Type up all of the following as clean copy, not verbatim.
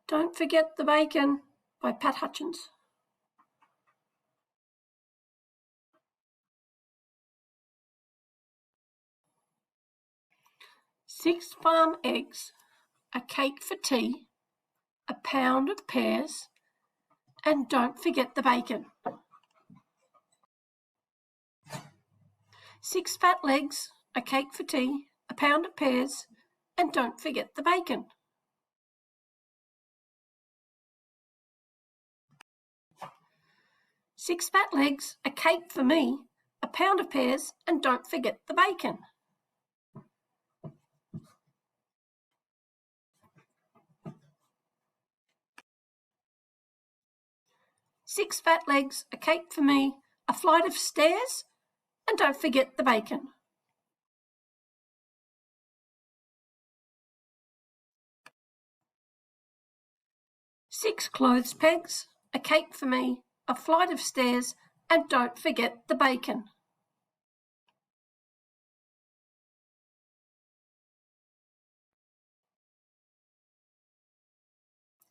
Don't Forget the Bacon by Pat Hutchins. Six farm eggs, a cake for tea, a pound of pears, and don't forget the bacon. 6 fat legs, a cake for tea, a pound of pears, and don't forget the bacon. 6 fat legs, a cake for me, a pound of pears, and don't forget the bacon. 6 fat legs, a cake for me, a flight of stairs, and don't forget the bacon. 6 clothes pegs, a cake for me, a flight of stairs, and don't forget the bacon.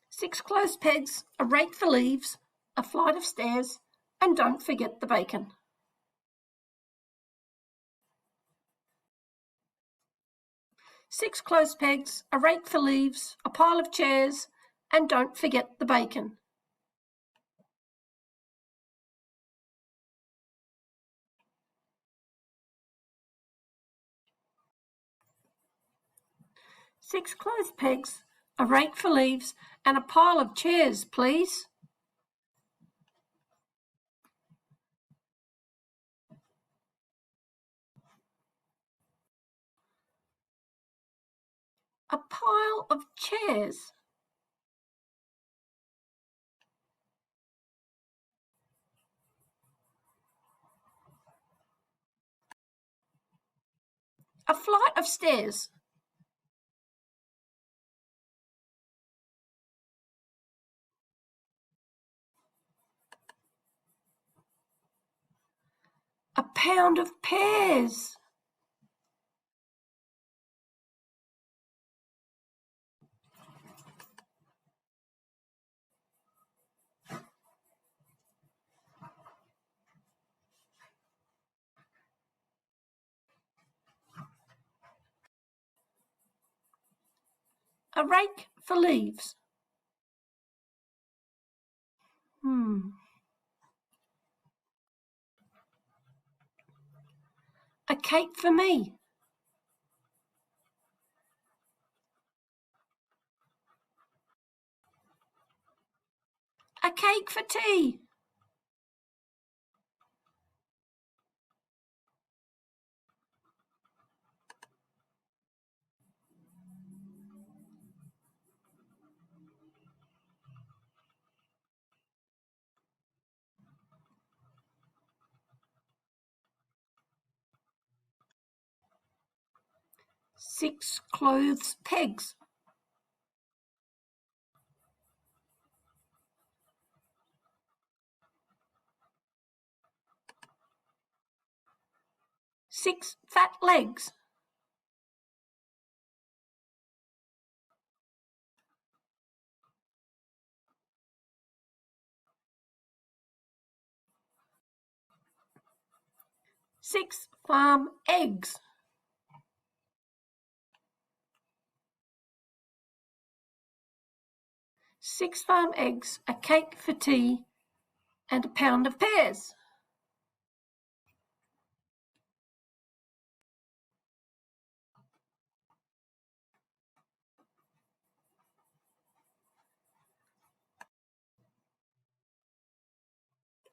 6 clothes pegs, a rake for leaves, a flight of stairs, and don't forget the bacon. 6 clothes pegs, a rake for leaves, a pile of chairs, and don't forget the bacon. 6 clothes pegs, a rake for leaves, and a pile of chairs, please. A pile of chairs. A flight of stairs. A pound of pears. A rake for leaves. A cake for me. A cake for tea. Six clothes pegs. Six fat legs. Six farm eggs. Six farm eggs, a cake for tea, and a pound of pears.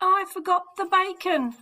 I forgot the bacon.